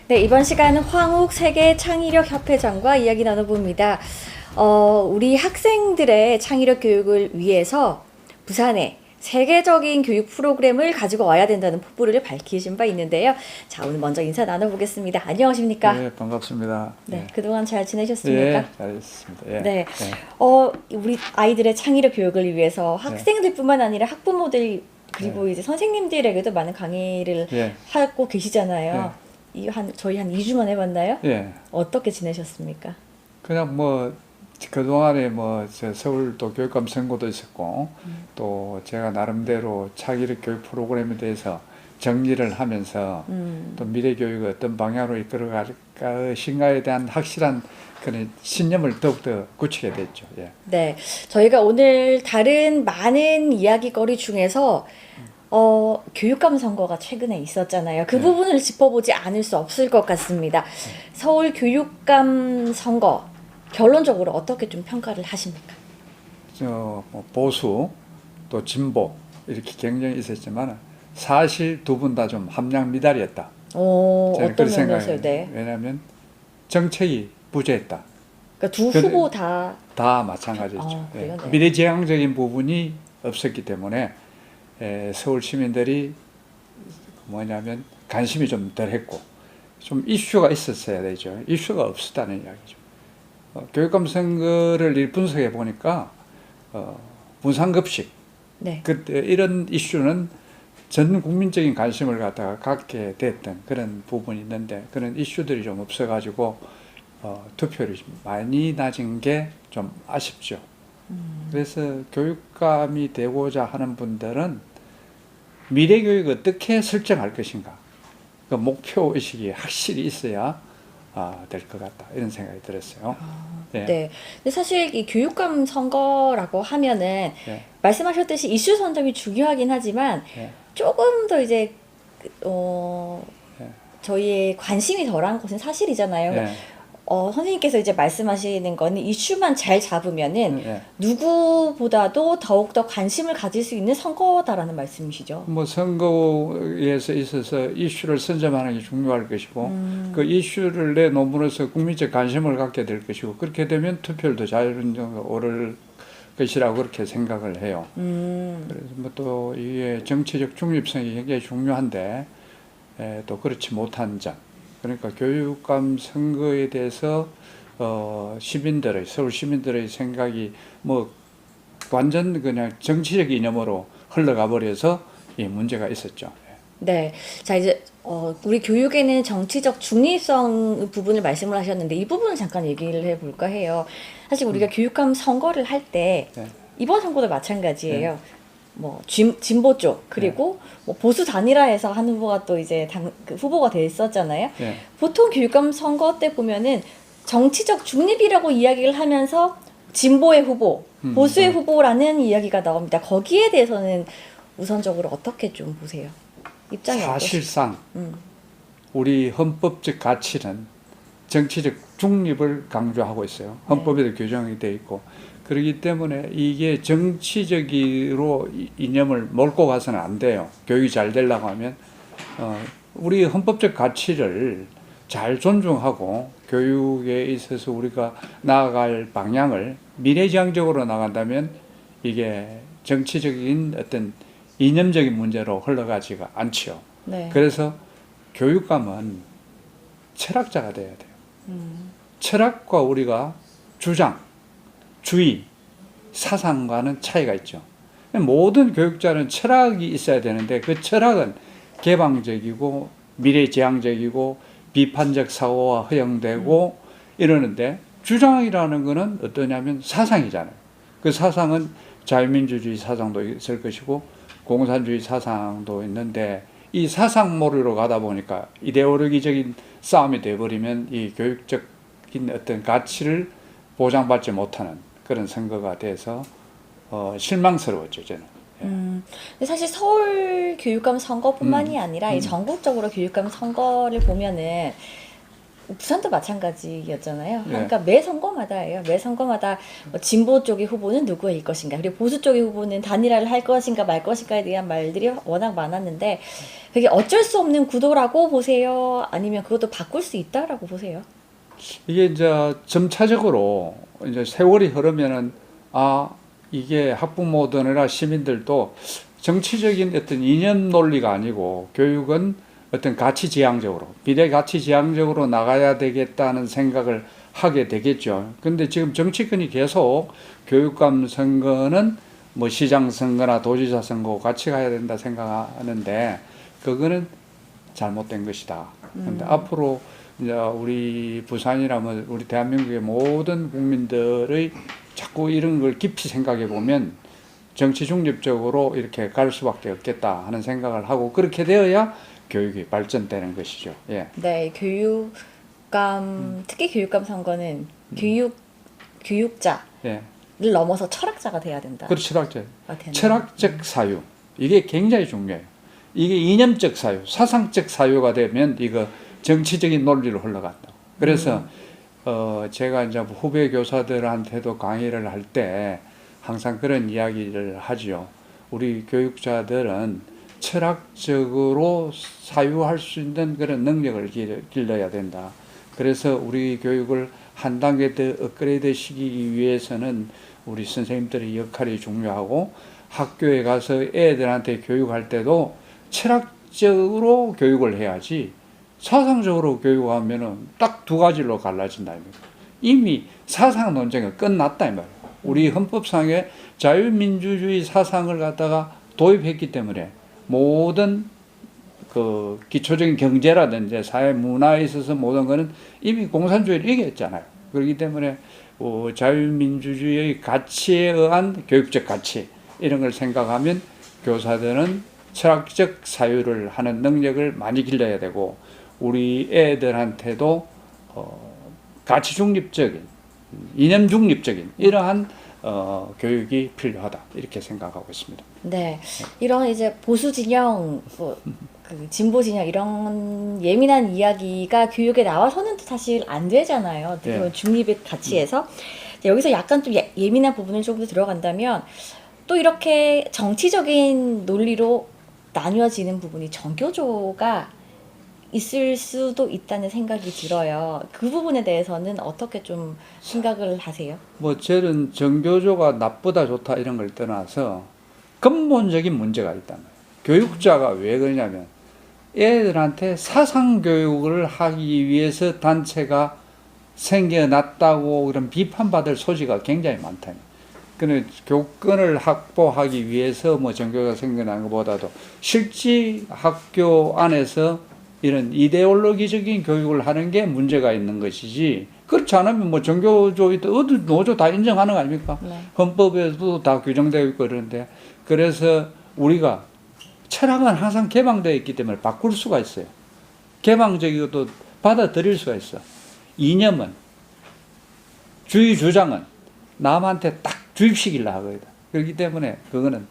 네, 이번 시간은 황욱 세계 창의력 협회장과 이야기 나눠봅니다. 우리 학생들의 창의력 교육을 위해서 부산에 세계적인 교육 프로그램을 가지고 와야 된다는 포부를 밝히신 바 있는데요. 자, 오늘 먼저 인사 나눠보겠습니다. 안녕하십니까? 네, 반갑습니다. 네, 그동안 잘 지내셨습니까? 네, 잘했습니다. 예. 네. 네. 우리 아이들의 창의력 교육을 위해서 학생들뿐만 아니라 학부모들 그리고 이제 선생님들에게도 많은 강의를 하고 계시잖아요. 저희 한 2주만 해봤나요? 예. 어떻게 지내셨습니까? 그냥 뭐 그동안에 저 서울도 교육감 선거도 있었고 또 제가 나름대로 창의력 교육 프로그램에 대해서 정리를 하면서 또 미래 교육을 어떤 방향으로 이끌어갈 것인가에 대한 확실한 그런 신념을 더욱더 굳히게 됐죠. 예. 네, 저희가 오늘 다른 많은 이야기거리 중에서 교육감 선거가 최근에 있었잖아요. 그 부분을 짚어보지 않을 수 없을 것 같습니다. 서울 교육감 선거 결론적으로 어떻게 좀 평가를 하십니까? 뭐 보수 또 진보 이렇게 경쟁이 있었지만 사실 두 분 다 좀 함량 미달이었다. 어떤 면에서요? 네. 왜냐하면 정책이 부재했다. 그러니까 두 후보 다 마찬가지죠. 그래요? 네. 미래지향적인 부분이 없었기 때문에 서울 시민들이 뭐냐면 관심이 좀 덜했고 좀 이슈가 있었어야 되죠. 이슈가 없었다는 이야기죠. 교육감 선거를 분석해 보니까 분산급식 네. 그때 이런 이슈는 전 국민적인 관심을 갖게 됐던 그런 부분이 있는데 그런 이슈들이 좀 없어가지고 투표율이 좀 많이 낮은 게 좀 아쉽죠. 그래서 교육감이 되고자 하는 분들은 미래 교육을 어떻게 설정할 것인가 그 목표 의식이 확실히 있어야 될 것 같다 이런 생각이 들었어요. 네. 근데 사실 이 교육감 선거라고 하면은 말씀하셨듯이 이슈 선점이 중요하긴 하지만 조금 더 이제 저희의 관심이 덜한 것은 사실이잖아요. 선생님께서 이제 말씀하시는 거는 이슈만 잘 잡으면은 누구보다도 더욱더 관심을 가질 수 있는 선거다라는 말씀이시죠. 뭐 선거에 있어서 이슈를 선점하는 게 중요할 것이고 그 이슈를 내놓음으로써 국민적 관심을 갖게 될 것이고 그렇게 되면 투표율도 자율적으로 오를 것이라고 그렇게 생각을 해요. 그래서 뭐 또 이게 정치적 중립성이 굉장히 중요한데 또 그렇지 못한 점. 그러니까 교육감 선거에 대해서 서울 시민들의 생각이 뭐 완전 그냥 정치적 이념으로 흘러가 버려서 이 문제가 있었죠. 네. 자, 이제 우리 교육에는 정치적 중립성 부분을 말씀을 하셨는데 이 부분을 잠깐 얘기를 해볼까 해요. 사실 우리가 교육감 선거를 할 때 이번 선거도 마찬가지예요. 뭐 진보 쪽 그리고 뭐 보수 단일화해서 한 후보가 또 이제 그 후보가 됐었잖아요. 보통 교육감 선거 때 보면은 정치적 중립이라고 이야기를 하면서 진보의 후보, 보수의 후보라는 이야기가 나옵니다. 거기에 대해서는 우선적으로 어떻게 좀 보세요? 입장이 사실상 우리 헌법적 가치는 정치적 중립을 강조하고 있어요. 헌법에도 규정이 되어 있고 그렇기 때문에 이게 정치적으로 이념을 몰고 가서는 안 돼요. 교육이 잘 되려고 하면 우리 헌법적 가치를 잘 존중하고 교육에 있어서 우리가 나아갈 방향을 미래지향적으로 나간다면 이게 정치적인 어떤 이념적인 문제로 흘러가지가 않지요. 그래서 교육감은 철학자가 돼야 돼요. 철학과 우리가 주장, 주의, 사상과는 차이가 있죠. 모든 교육자는 철학이 있어야 되는데 그 철학은 개방적이고 미래지향적이고 비판적 사고가 허용되고 이러는데 주장이라는 것은 어떠냐면 사상이잖아요. 그 사상은 자유민주주의 사상도 있을 것이고 공산주의 사상도 있는데 이 사상몰이로 가다 보니까 이데올로기적인 싸움이 되어버리면 이 교육적인 어떤 가치를 보장받지 못하는 그런 선거가 돼서 실망스러웠죠, 저는. 근데 사실 서울 교육감 선거뿐만이 아니라 이 전국적으로 교육감 선거를 보면은 부산도 마찬가지였잖아요. 예. 그러니까 매 선거마다예요. 매 선거마다 뭐 진보 쪽의 후보는 누구일 것인가, 그리고 보수 쪽의 후보는 단일화를 할 것인가 말 것인가에 대한 말들이 워낙 많았는데 그게 어쩔 수 없는 구도라고 보세요? 아니면 그것도 바꿀 수 있다라고 보세요? 이게 이제 점차적으로 이제 세월이 흐르면은 이게 학부모들이나 시민들도 정치적인 어떤 이념 논리가 아니고 교육은 어떤 가치 지향적으로 미래 가치 지향적으로 나가야 되겠다는 생각을 하게 되겠죠. 근데 지금 정치권이 계속 교육감 선거는 뭐 시장 선거나 도지사 선거 같이 가야 된다 생각하는데 그거는 잘못된 것이다. 근데 앞으로 이제 우리 부산이라면 우리 대한민국의 모든 국민들의 자꾸 이런 걸 깊이 생각해 보면 정치 중립적으로 이렇게 갈 수밖에 없겠다 하는 생각을 하고 그렇게 되어야 교육이 발전되는 것이죠. 예. 네, 특히 교육감 선거는 교육자를 예. 넘어서 철학자가 돼야 된다. 그렇죠. 철학적. 되는. 철학적 사유. 이게 굉장히 중요해요. 이게 이념적 사유, 사상적 사유가 되면 이거 정치적인 논리로 흘러간다. 그래서 제가 이제 후배 교사들한테도 강의를 할 때 항상 그런 이야기를 하지요. 우리 교육자들은 철학적으로 사유할 수 있는 그런 능력을 길러야 된다. 그래서 우리 교육을 한 단계 더 업그레이드 시키기 위해서는 우리 선생님들의 역할이 중요하고 학교에 가서 애들한테 교육할 때도 철학적으로 교육을 해야지 사상적으로 교육하면은 딱 두 가지로 갈라진다. 이미 사상 논쟁이 끝났다 이 말이에요. 우리 헌법상에 자유민주주의 사상을 갖다가 도입했기 때문에 모든 그 기초적인 경제라든지 사회 문화에 있어서 모든 거는 이미 공산주의를 이겼잖아요. 그렇기 때문에 자유민주주의의 가치에 의한 교육적 가치 이런 걸 생각하면 교사들은 철학적 사유를 하는 능력을 많이 길러야 되고 우리 애들한테도 가치 중립적인 이념 중립적인 이러한 교육이 필요하다 이렇게 생각하고 있습니다. 네, 이런 이제 보수 진영, 그 진보 진영 이런 예민한 이야기가 교육에 나와서는 사실 안 되잖아요. 어떻게 보면 중립의 가치에서 여기서 약간 좀 예민한 부분을 조금 더 들어간다면 또 이렇게 정치적인 논리로 나뉘어지는 부분이 정교조가 있을 수도 있다는 생각이 들어요. 그 부분에 대해서는 어떻게 좀 생각을 하세요? 뭐 저는 정교조가 나쁘다 좋다 이런 걸 떠나서 근본적인 문제가 있다는 거예요. 교육자가 왜 그러냐면 애들한테 사상 교육을 하기 위해서 단체가 생겨났다고 그런 비판받을 소지가 굉장히 많다. 그는 교권을 확보하기 위해서 뭐 정교가 생겨난 것보다도 실제 학교 안에서 이런 이데올로기적인 교육을 하는 게 문제가 있는 것이지 그렇지 않으면 뭐 정교조 어디 노조 다 인정하는 거 아닙니까? 네. 헌법에도 다 규정되어 있고 그러는데 그래서 우리가 철학은 항상 개방되어 있기 때문에 바꿀 수가 있어요. 개방적이고도 받아들일 수가 있어. 이념은 주의 주장은 남한테 딱 주입시키려 하거든. 그렇기 때문에 그거는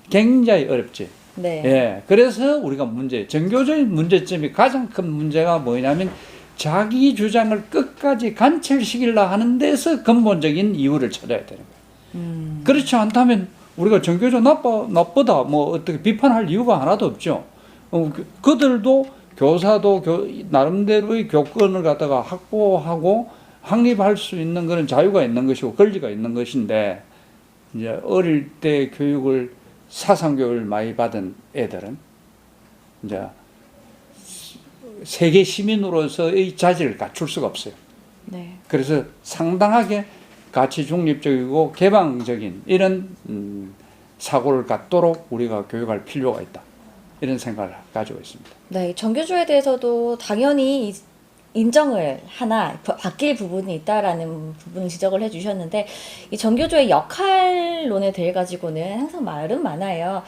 굉장히 어렵지. 네. 예. 그래서 우리가 정교조의 문제점이 가장 큰 문제가 뭐냐면 자기 주장을 끝까지 관철시키려 하는 데서 근본적인 이유를 찾아야 되는 거예요. 그렇지 않다면 우리가 정교조 나쁘다 뭐 어떻게 비판할 이유가 하나도 없죠. 그들도 교사도 나름대로의 교권을 갖다가 확보하고 확립할 수 있는 그런 자유가 있는 것이고 권리가 있는 것인데 이제 어릴 때 교육을 사상 교육을 많이 받은 애들은 이제 세계 시민으로서의 자질을 갖출 수가 없어요. 네. 그래서 상당하게 가치 중립적이고 개방적인 이런 사고를 갖도록 우리가 교육할 필요가 있다. 이런 생각을 가지고 있습니다. 네, 정교조에 대해서도 당연히 인정을 하나 바뀔 부분이 있다라는 부분을 지적을 해주셨는데 이 정교조의 역할론에 대해 가지고는 항상 말은 많아요.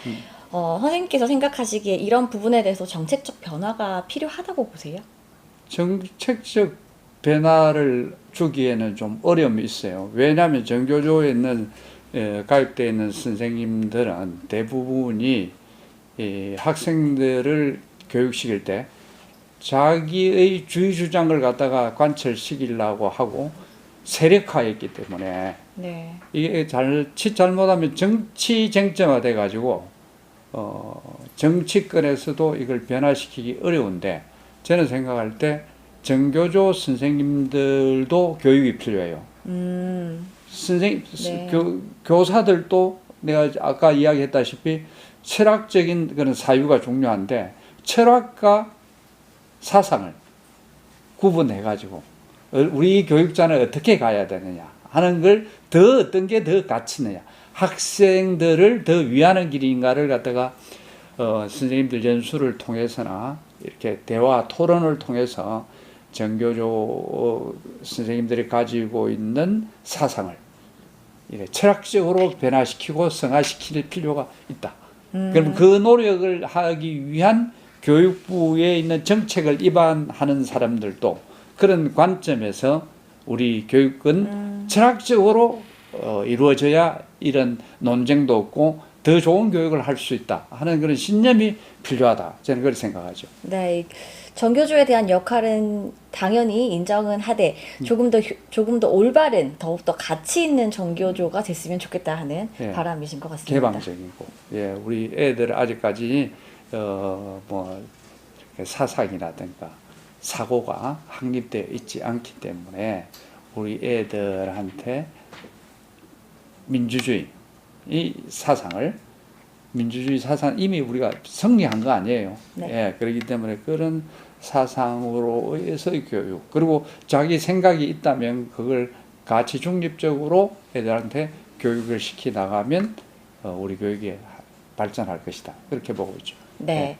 선생님께서 생각하시기에 이런 부분에 대해서 정책적 변화가 필요하다고 보세요? 정책적 변화를 주기에는 좀 어려움이 있어요. 왜냐하면 정교조에 있는 가입되어 있는 선생님들은 대부분이 학생들을 교육시킬 때 자기의 주의 주장을 갖다가 관철시키려고 하고 세력화했기 때문에 네. 이게 잘못하면 정치 쟁점화 돼가지고 정치권에서도 이걸 변화시키기 어려운데 저는 생각할 때 정교조 선생님들도 교육이 필요해요. 네. 교사들도 내가 아까 이야기했다시피 철학적인 그런 사유가 중요한데 철학과 사상을 구분해가지고 우리 교육자는 어떻게 가야 되느냐 하는 걸 더 어떤 게 더 가치느냐 학생들을 더 위하는 길인가를 갖다가 선생님들 연수를 통해서나 이렇게 대화 토론을 통해서 정교조 선생님들이 가지고 있는 사상을 이렇게 철학적으로 변화시키고 성화시킬 필요가 있다. 그럼 그 노력을 하기 위한 교육부에 있는 정책을 입안하는 사람들도 그런 관점에서 우리 교육은 철학적으로 이루어져야 이런 논쟁도 없고 더 좋은 교육을 할 수 있다 하는 그런 신념이 필요하다. 저는 그렇게 생각하죠. 네. 정교조에 대한 역할은 당연히 인정은 하되 조금 더 올바른 더욱더 가치 있는 정교조가 됐으면 좋겠다 하는 예. 바람이신 것 같습니다. 개방적이고 예, 우리 애들 아직까지 뭐 이렇게 사상이라든가 사고가 확립되어 있지 않기 때문에 우리 애들한테 민주주의 사상을 민주주의 사상 이미 우리가 승리한 거 아니에요. 네. 예, 그렇기 때문에 그런 사상으로에서의 교육 그리고 자기 생각이 있다면 그걸 가치 중립적으로 애들한테 교육을 시키 나가면 우리 교육이 발전할 것이다. 그렇게 보고 있죠. 네.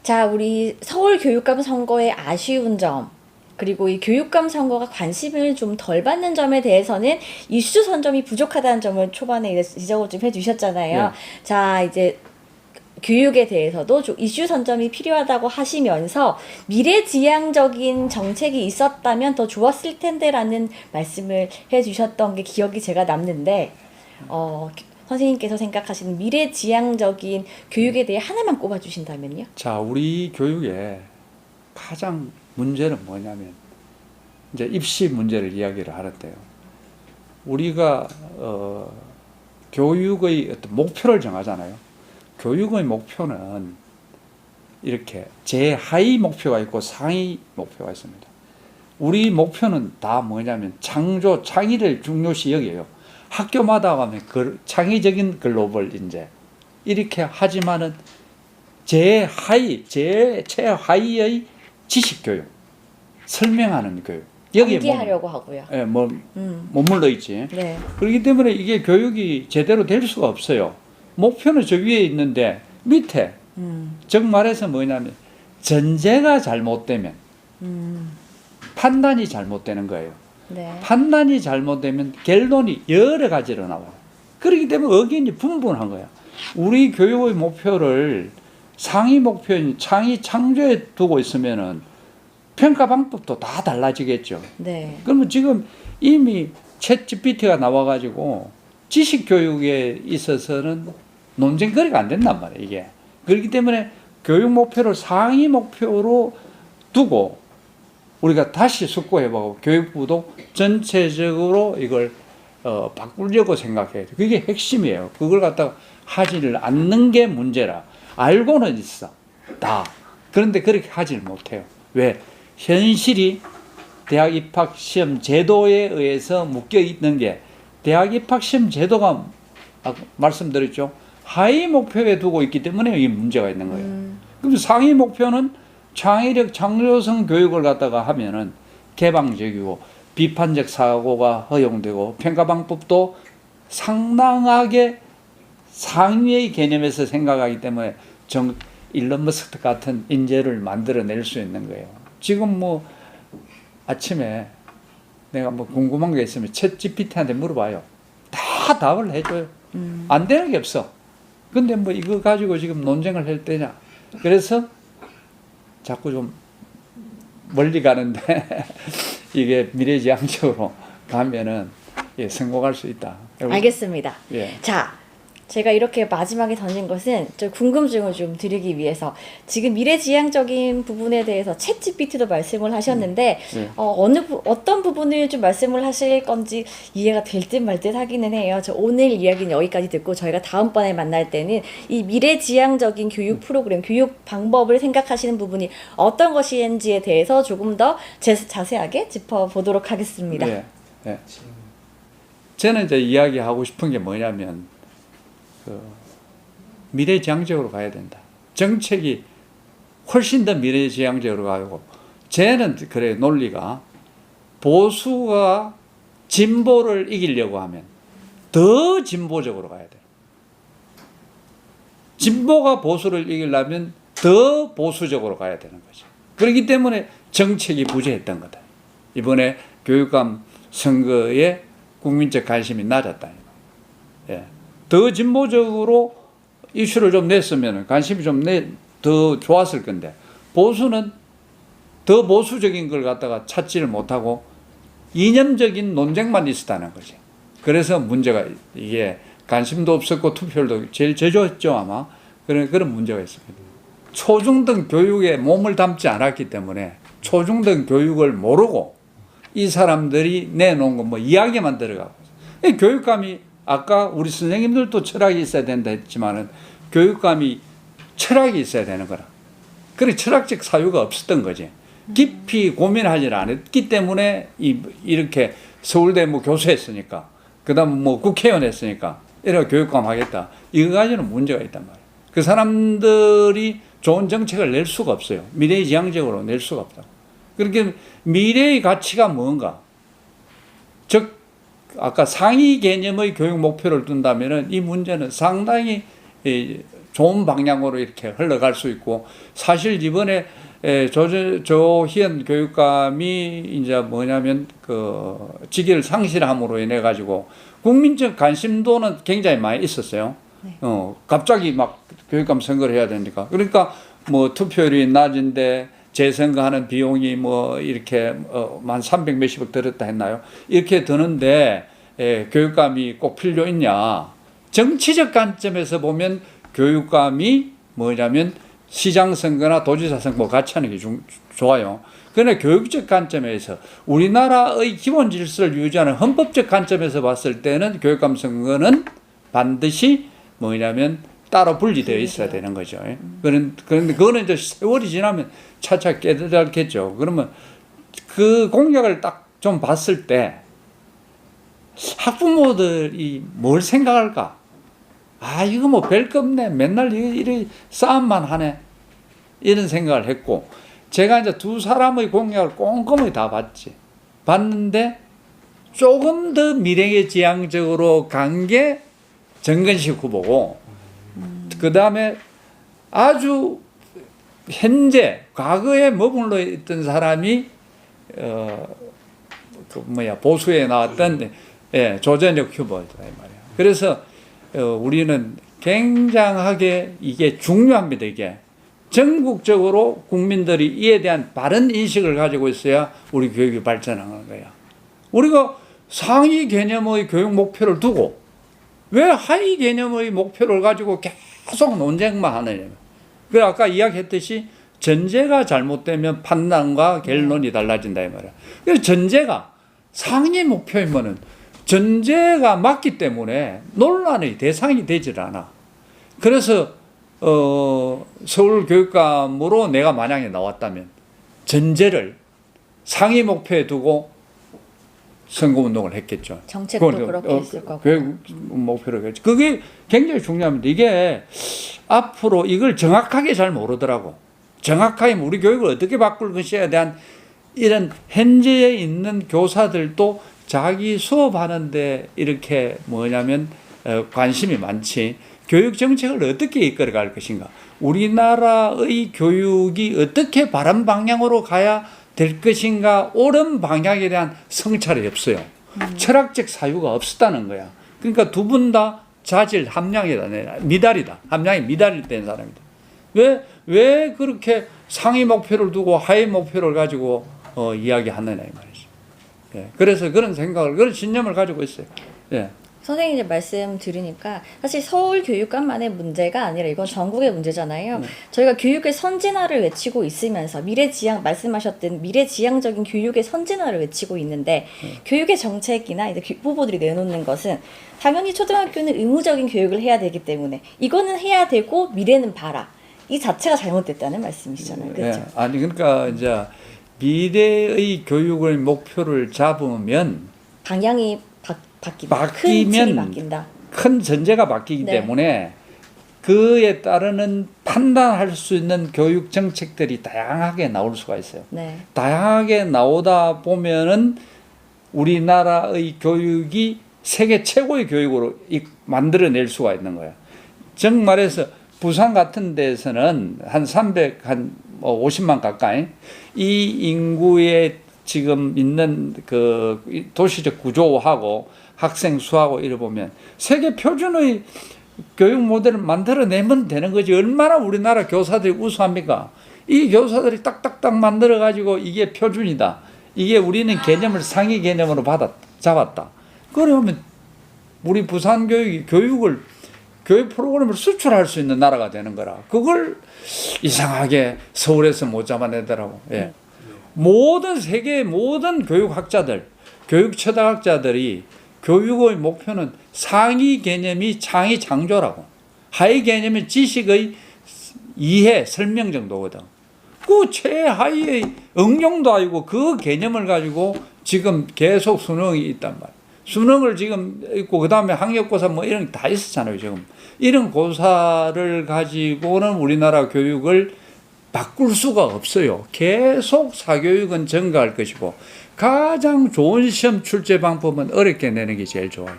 자, 우리 서울 교육감 선거의 아쉬운 점, 그리고 이 교육감 선거가 관심을 좀 덜 받는 점에 대해서는 이슈 선점이 부족하다는 점을 초반에 지적을 좀 해주셨잖아요. 네. 자, 이제 교육에 대해서도 좀 이슈 선점이 필요하다고 하시면서 미래지향적인 정책이 있었다면 더 좋았을 텐데라는 말씀을 해주셨던 게 기억이 제가 남는데, 선생님께서 생각하시는 미래지향적인 교육에 대해 하나만 꼽아주신다면요? 자, 우리 교육의 가장 문제는 뭐냐면 이제 입시 문제를 이야기를 하는데요. 우리가 교육의 어떤 목표를 정하잖아요. 교육의 목표는 이렇게 제하위 목표가 있고 상위 목표가 있습니다. 우리 목표는 다 뭐냐면 창의를 중요시 여겨요. 학교마다 가면 창의적인 글로벌 인재 이렇게 하지만은 최하위의 지식교육, 설명하는 교육 여기에 암기하려고 하고요. 예, 머물러 있지. 네. 그렇기 때문에 이게 교육이 제대로 될 수가 없어요. 목표는 저 위에 있는데 밑에 즉 말해서 뭐냐면 전제가 잘못되면 판단이 잘못되는 거예요. 네. 판단이 잘못되면 결론이 여러 가지로 나와요. 그렇기 때문에 의견이 분분한 거야. 우리 교육의 목표를 상위 목표인 창조에 두고 있으면은 평가 방법도 다 달라지겠죠. 네. 그러면 지금 이미 챗 GPT가 나와가지고 지식 교육에 있어서는 논쟁거리가 안 된단 말이에요, 이게. 그렇기 때문에 교육 목표를 상위 목표로 두고 우리가 다시 숙고해보고 교육부도 전체적으로 이걸 바꾸려고 생각해야 돼. 그게 핵심이에요. 그걸 갖다가 하지를 않는 게 문제라. 알고는 있어. 다. 그런데 그렇게 하지를 못해요. 왜? 현실이 대학 입학 시험 제도에 의해서 묶여 있는 게 대학 입학 시험 제도가 말씀드렸죠. 하위 목표에 두고 있기 때문에 이 문제가 있는 거예요. 그럼 상위 목표는 창의력, 창조성 교육을 갖다가 하면은 개방적이고 비판적 사고가 허용되고 평가 방법도 상당하게 상위의 개념에서 생각하기 때문에 일론 머스크 같은 인재를 만들어낼 수 있는 거예요. 지금 뭐 아침에 내가 뭐 궁금한 게 있으면 챗 GPT한테 물어봐요. 다 답을 해줘요. 안 되는 게 없어. 근데 뭐 이거 가지고 지금 논쟁을 할 때냐. 그래서 자꾸 좀 멀리 가는데 이게 미래지향적으로 가면은 예, 성공할 수 있다. 알겠습니다. 예. 자, 제가 이렇게 마지막에 던진 것은 저 궁금증을 좀 드리기 위해서 지금 미래지향적인 부분에 대해서 챗GPT도 말씀을 하셨는데 어떤 부분을 좀 말씀을 하실 건지 이해가 될 듯 말 듯 하기는 해요. 저 오늘 이야기는 여기까지 듣고 저희가 다음번에 만날 때는 이 미래지향적인 교육 프로그램, 교육 방법을 생각하시는 부분이 어떤 것인지에 대해서 조금 더 자세하게 짚어보도록 하겠습니다. 예, 예. 저는 이제 이야기하고 싶은 게 뭐냐면 미래지향적으로 가야 된다. 정책이 훨씬 더 미래지향적으로 가고, 쟤는 그래 논리가 보수가 진보를 이기려고 하면 더 진보적으로 가야 돼. 진보가 보수를 이기려면 더 보수적으로 가야 되는 거죠. 그렇기 때문에 정책이 부재했던 거다. 이번에 교육감 선거에 국민적 관심이 낮았다. 예. 더 진보적으로 이슈를 좀 냈으면 관심이 좀 더 좋았을 건데, 보수는 더 보수적인 걸 갖다가 찾지를 못하고 이념적인 논쟁만 있었다는 거지. 그래서 문제가, 이게 관심도 없었고 투표율도 제일 저조했죠, 아마. 그런 문제가 있습니다. 초중등 교육에 몸을 담지 않았기 때문에 초중등 교육을 모르고 이 사람들이 내놓은 거 뭐 이야기만 들어가고, 교육감이 아까 우리 선생님들도 철학이 있어야 된다 했지만은 교육감이 철학이 있어야 되는 거라. 그래, 철학적 사유가 없었던 거지. 깊이 고민하지 않았기 때문에 이렇게 서울대 뭐 교수했으니까, 그 다음 뭐 국회의원 했으니까 이래 교육감 하겠다, 이거 가지고는 문제가 있단 말이에요. 그 사람들이 좋은 정책을 낼 수가 없어요. 미래지향적으로 낼 수가 없다. 그렇게 미래의 가치가 뭔가, 즉 아까 상위 개념의 교육 목표를 둔다면은 이 문제는 상당히 좋은 방향으로 이렇게 흘러갈 수 있고, 사실 이번에 조희연 교육감이 이제 뭐냐면 직위를 상실함으로 인해 가지고 국민적 관심도는 굉장히 많이 있었어요. 네. 갑자기 막 교육감 선거를 해야 되니까. 그러니까 뭐 투표율이 낮은데 재선거하는 비용이 뭐 이렇게 만 300 몇십억 들었다 했나요? 이렇게 드는데 교육감이 꼭 필요 있냐? 정치적 관점에서 보면 교육감이 뭐냐면 시장 선거나 도지사 선거 같이 하는 게 좋아요. 그러나 교육적 관점에서 우리나라의 기본 질서를 유지하는 헌법적 관점에서 봤을 때는 교육감 선거는 반드시 뭐냐면 따로 분리되어 있어야 되는 거죠. 그런데 그거는 이제 세월이 지나면 차차 깨달겠죠. 그러면 그 공약을 딱 좀 봤을 때 학부모들이 뭘 생각할까? 아, 이거 뭐 별거 없네. 맨날 이래 싸움만 하네. 이런 생각을 했고, 제가 이제 두 사람의 공약을 꼼꼼히 다 봤는데 조금 더 미래지향적으로 간 게 정근식 후보고, 그 다음에 아주 현재 과거에 머물러 있던 사람이 보수에 나왔던 조전혁 후보다 말이에요. 그래서 우리는 굉장하게 이게 중요합니다. 이게 전국적으로 국민들이 이에 대한 바른 인식을 가지고 있어야 우리 교육이 발전하는 거야. 우리가 상위 개념의 교육 목표를 두고 왜 하위 개념의 목표를 가지고 계속 논쟁만 하느냐. 그 아까 이야기했듯이 전제가 잘못되면 판단과 결론이 달라진다 이 말이야. 그래서 전제가 상위 목표이면은 전제가 맞기 때문에 논란의 대상이 되질 않아. 그래서 서울교육감으로 내가 만약에 나왔다면 전제를 상위 목표에 두고 선거운동을 했겠죠. 정책도 그렇게 했을 거고. 교육 목표를 했죠. 그게 굉장히 중요합니다. 이게 앞으로 이걸 정확하게 잘 모르더라고. 정확하게 우리 교육을 어떻게 바꿀 것이에 대한 이런 현재에 있는 교사들도 자기 수업하는데 이렇게 뭐냐면 관심이 많지, 교육 정책을 어떻게 이끌어갈 것인가, 우리나라의 교육이 어떻게 바른 방향으로 가야 될 것인가, 옳은 방향에 대한 성찰이 없어요. 철학적 사유가 없었다는 거야. 그러니까 두 분 다 자질 함량이다, 미달이다. 함량이 미달된 사람이다. 왜 그렇게 상위 목표를 두고 하위 목표를 가지고 이야기하느냐 이 말이죠. 예. 그래서 그런 생각을, 그런 신념을 가지고 있어요. 예. 선생님 이제 말씀 들으니까 사실 서울 교육감만의 문제가 아니라 이건 전국의 문제잖아요. 저희가 교육의 선진화를 외치고 있으면서 미래지향 말씀하셨던 미래지향적인 교육의 선진화를 외치고 있는데 교육의 정책이나 이제 후보들이 내놓는 것은 당연히 초등학교는 의무적인 교육을 해야 되기 때문에 이거는 해야 되고 미래는 봐라. 이 자체가 잘못됐다는 말씀이시잖아요. 그렇죠? 예. 아니 그러니까 이제 미래의 교육의 목표를 잡으면 방향이 바뀐다. 큰 틀이 바뀌면 바뀐다. 큰 전제가 바뀌기 네. 때문에 그에 따르는 판단할 수 있는 교육 정책들이 다양하게 나올 수가 있어요. 네. 다양하게 나오다 보면은 우리나라의 교육이 세계 최고의 교육으로 만들어낼 수가 있는 거예요. 정말해서 부산 같은 데서는 한 50만 가까이 이 인구에 지금 있는 그 도시적 구조하고 학생 수하고 이래 보면 세계 표준의 교육 모델을 만들어내면 되는 거지. 얼마나 우리나라 교사들이 우수합니까? 이 교사들이 딱딱딱 만들어 가지고 이게 표준이다. 이게 우리는 개념을 상위 개념으로 잡았다. 그러면 우리 부산 교육 프로그램을 수출할 수 있는 나라가 되는 거라. 그걸 이상하게 서울에서 못 잡아내더라고. 예. 모든 세계의 모든 교육학자들, 교육처다학자들이 교육의 목표는 상위 개념이 창의 창조라고. 하위 개념이 지식의 이해, 설명 정도거든. 그 최하위의 응용도 아니고 그 개념을 가지고 지금 계속 수능이 있단 말이야. 수능을 지금 있고 그 다음에 학력고사 뭐 이런 게 다 있었잖아요 지금. 이런 고사를 가지고는 우리나라 교육을 바꿀 수가 없어요. 계속 사교육은 증가할 것이고 가장 좋은 시험 출제 방법은 어렵게 내는 게 제일 좋아요.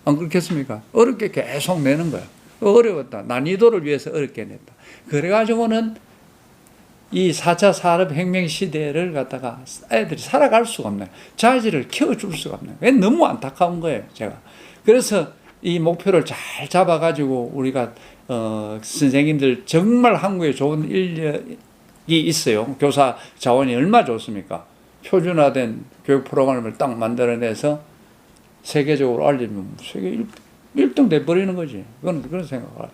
안 그렇겠습니까? 어렵게 계속 내는 거야. 어려웠다. 난이도를 위해서 어렵게 냈다. 그래가지고는 이 4차 산업혁명 시대를 갖다가 애들이 살아갈 수가 없네. 자질을 키워줄 수가 없네. 왜 너무 안타까운 거예요, 제가. 그래서 이 목표를 잘 잡아가지고 우리가 선생님들 정말 한국에 좋은 인력이 있어요. 교사 자원이 얼마나 좋습니까? 표준화된 교육 프로그램을 딱 만들어내서 세계적으로 알리면 세계 1등 돼버리는 거지. 그런 생각을.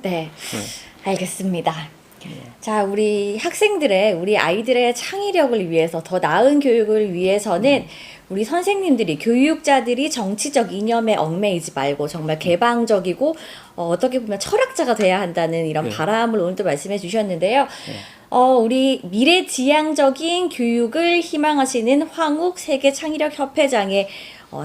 네. 알겠습니다. 자, 우리 우리 아이들의 창의력을 위해서 더 나은 교육을 위해서는 우리 선생님들이 교육자들이 정치적 이념에 얽매이지 말고 정말 개방적이고 어떻게 보면 철학자가 돼야 한다는 이런 바람을 오늘도 말씀해 주셨는데요. 우리 미래지향적인 교육을 희망하시는 황욱 세계창의력협회장의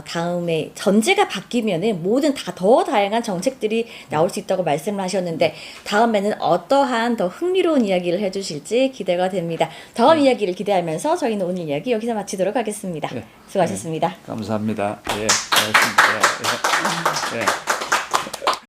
다음에 전제가 바뀌면은 모든 더 다양한 정책들이 나올 수 있다고 말씀을 하셨는데 다음에는 어떠한 더 흥미로운 이야기를 해주실지 기대가 됩니다. 다음 이야기를 기대하면서 저희는 오늘 이야기 여기서 마치도록 하겠습니다. 수고하셨습니다. 감사합니다. 예, 고맙습니다. 예.